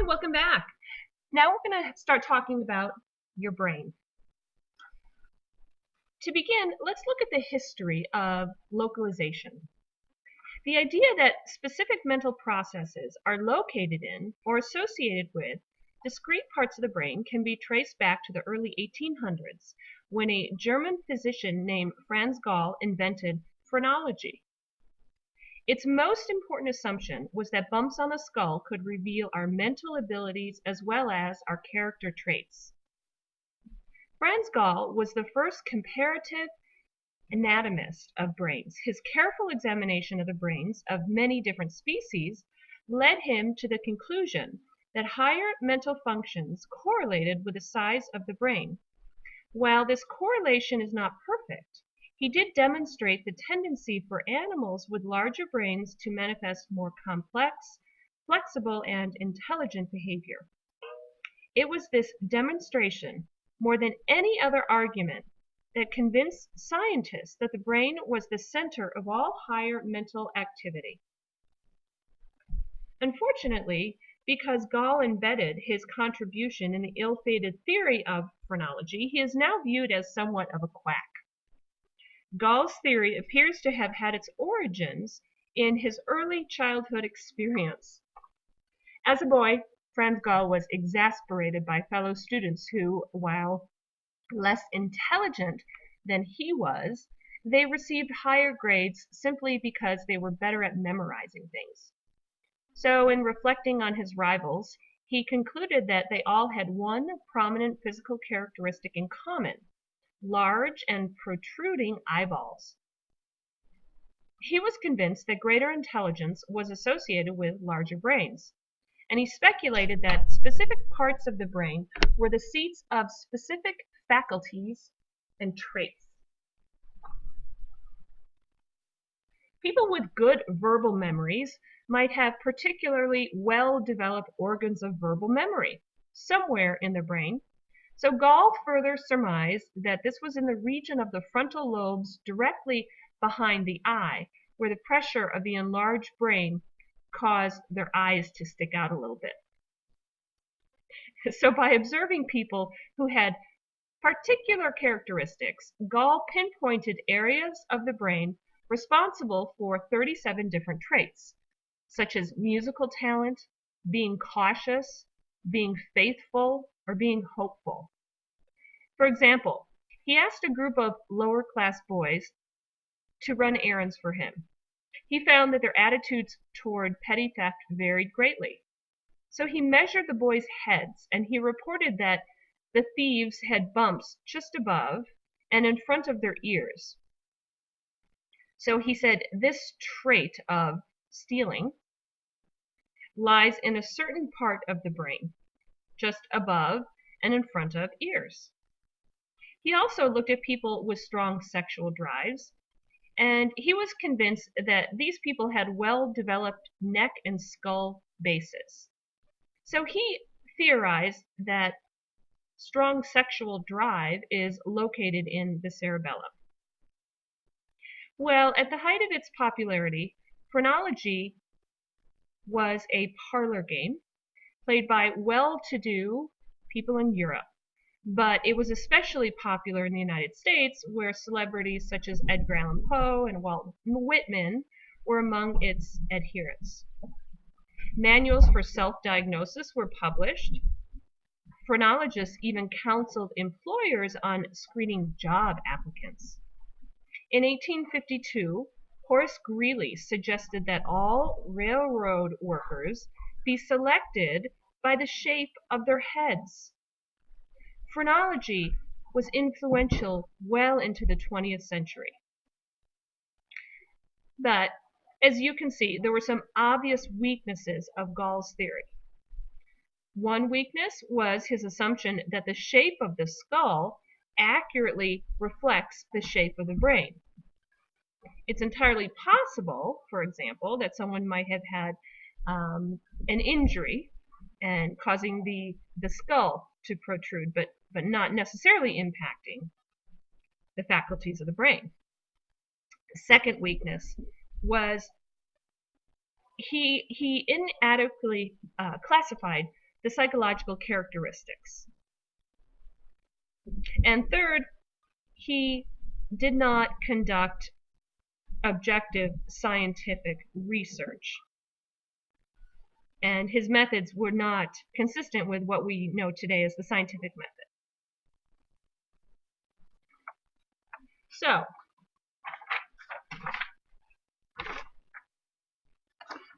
welcome back. Now we're going to start talking about your brain. To begin, let's look at the history of localization. The idea that specific mental processes are located in or associated with discrete parts of the brain can be traced back to the early 1800s when a German physician named Franz Gall invented phrenology. Its most important assumption was that bumps on the skull could reveal our mental abilities as well as our character traits. Franz Gall was the first comparative anatomist of brains. His careful examination of the brains of many different species led him to the conclusion that higher mental functions correlated with the size of the brain. While this correlation is not perfect, he did demonstrate the tendency for animals with larger brains to manifest more complex, flexible, and intelligent behavior. It was this demonstration, more than any other argument, that convinced scientists that the brain was the center of all higher mental activity. Unfortunately, because Gall embedded his contribution in the ill-fated theory of phrenology, he is now viewed as somewhat of a quack. Gall's theory appears to have had its origins in his early childhood experience. As a boy, Franz Gall was exasperated by fellow students who, while less intelligent than he was, they received higher grades simply because they were better at memorizing things. So, in reflecting on his rivals, he concluded that they all had one prominent physical characteristic in common: large and protruding eyeballs. He was convinced that greater intelligence was associated with larger brains, and he speculated that specific parts of the brain were the seats of specific faculties and traits. People with good verbal memories might have particularly well-developed organs of verbal memory somewhere in the brain. So Gall further surmised that this was in the region of the frontal lobes directly behind the eye, where the pressure of the enlarged brain caused their eyes to stick out a little bit. So by observing people who had particular characteristics, Gall pinpointed areas of the brain responsible for 37 different traits, such as musical talent, being cautious, being faithful, or being hopeful. For example, he asked a group of lower-class boys to run errands for him. He found that their attitudes toward petty theft varied greatly. So he measured the boys' heads, and he reported that the thieves had bumps just above and in front of their ears. So he said this trait of stealing lies in a certain part of the brain, just above and in front of ears. He also looked at people with strong sexual drives, and he was convinced that these people had well-developed neck and skull bases. So he theorized that strong sexual drive is located in the cerebellum. Well, at the height of its popularity, phrenology was a parlor game played by well-to-do people in Europe, but it was especially popular in the United States, where celebrities such as Edgar Allan Poe and Walt Whitman were among its adherents. Manuals for self-diagnosis were published. Phrenologists even counseled employers on screening job applicants. In 1852, Horace Greeley suggested that all railroad workers be selected by the shape of their heads. Phrenology was influential well into the 20th century. But, as you can see, there were some obvious weaknesses of Gall's theory. One weakness was his assumption that the shape of the skull accurately reflects the shape of the brain. It's entirely possible, for example, that someone might have had an injury and causing the skull to protrude, but not necessarily impacting the faculties of the brain. The second weakness was he inadequately classified the psychological characteristics. And third, he did not conduct objective scientific research. And his methods were not consistent with what we know today as the scientific method. So,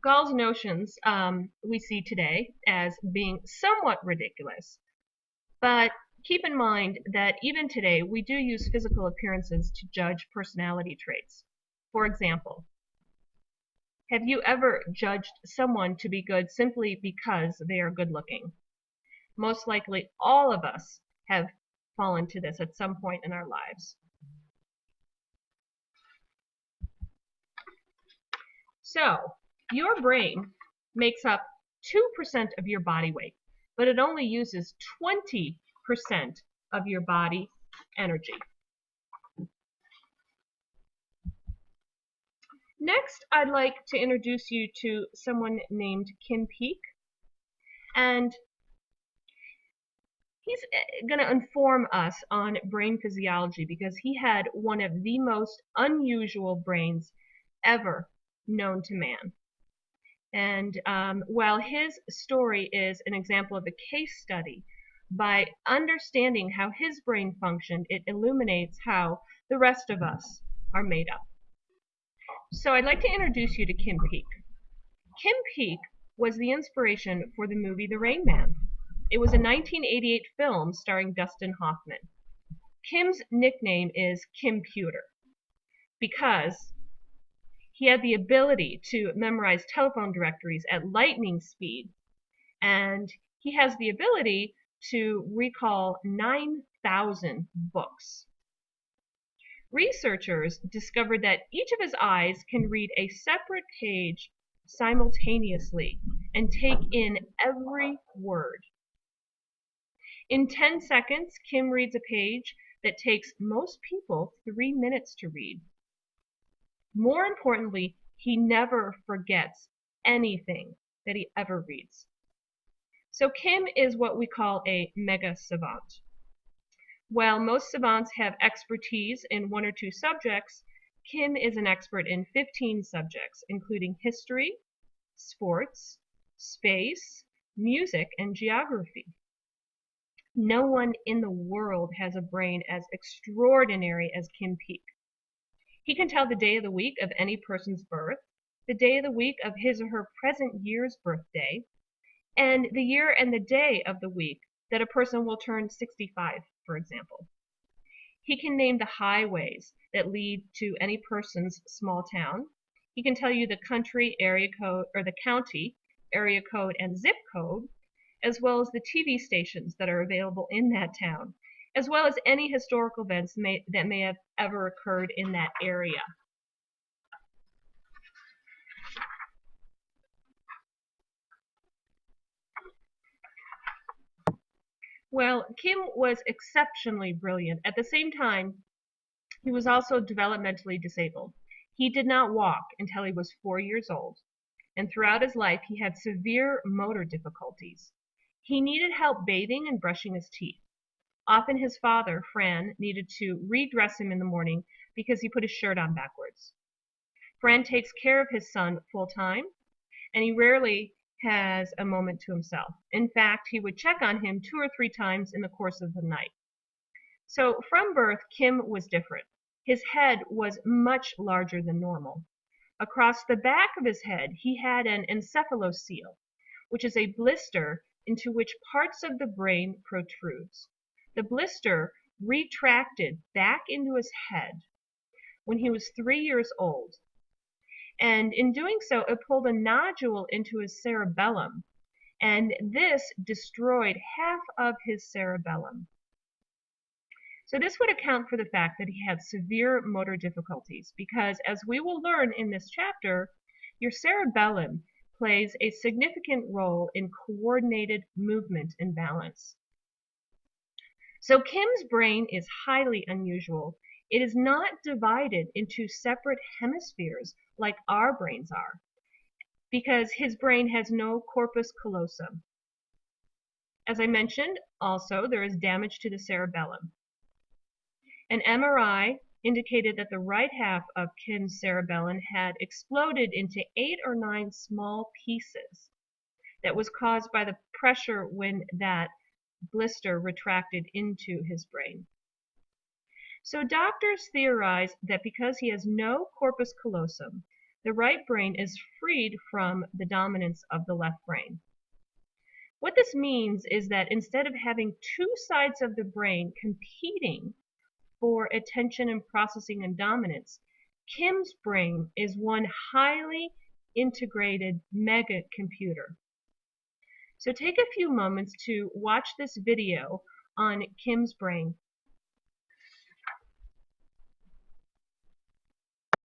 Gall's notions we see today as being somewhat ridiculous, but keep in mind that even today we do use physical appearances to judge personality traits. For example, have you ever judged someone to be good simply because they are good looking? Most likely all of us have fallen to this at some point in our lives. So, your brain makes up 2% of your body weight, but it only uses 20% of your body energy. Next, I'd like to introduce you to someone named Kim Peek, and he's going to inform us on brain physiology because he had one of the most unusual brains ever known to man. And while his story is an example of a case study, by understanding how his brain functioned, it illuminates how the rest of us are made up. So I'd like to introduce you to Kim Peek. Kim Peek was the inspiration for the movie The Rain Man. It was a 1988 film starring Dustin Hoffman. Kim's nickname is Kimputer because he had the ability to memorize telephone directories at lightning speed, and he has the ability to recall 9,000 books. Researchers discovered that each of his eyes can read a separate page simultaneously and take in every word. In 10 seconds, Kim reads a page that takes most people 3 minutes to read. More importantly, he never forgets anything that he ever reads. So Kim is what we call a mega savant. While most savants have expertise in 1 or 2 subjects, Kim is an expert in 15 subjects, including history, sports, space, music, and geography. No one in the world has a brain as extraordinary as Kim Peek. He can tell the day of the week of any person's birth, the day of the week of his or her present year's birthday, and the year and the day of the week that a person will turn 65, for example. He can name the highways that lead to any person's small town. He can tell you the country area code, or the county area code and zip code, as well as the TV stations that are available in that town, as well as any historical events that may have ever occurred in that area. Well, Kim was exceptionally brilliant. At the same time, he was also developmentally disabled. He did not walk until he was 4 years old, and throughout his life he had severe motor difficulties. He needed help bathing and brushing his teeth. Often his father, Fran, needed to redress him in the morning because he put his shirt on backwards. Fran takes care of his son full-time, and he rarely has a moment to himself. In fact, he would check on him 2 or 3 times in the course of the night. So from birth, Kim was different. His head was much larger than normal. Across the back of his head, he had an encephalocele, which is a blister into which parts of the brain protrudes. The blister retracted back into his head when he was 3 years old, and in doing so, it pulled a nodule into his cerebellum, and this destroyed half of his cerebellum. So this would account for the fact that he had severe motor difficulties, because as we will learn in this chapter, your cerebellum plays a significant role in coordinated movement and balance. So Kim's brain is highly unusual. It is not divided into separate hemispheres like our brains are, because his brain has no corpus callosum. As I mentioned, also, there is damage to the cerebellum. An MRI indicated that the right half of Kim's cerebellum had exploded into 8 or 9 small pieces that was caused by the pressure when that blister retracted into his brain. So doctors theorize that because he has no corpus callosum, the right brain is freed from the dominance of the left brain. What this means is that instead of having two sides of the brain competing for attention and processing and dominance, Kim's brain is one highly integrated mega computer. So take a few moments to watch this video on Kim's brain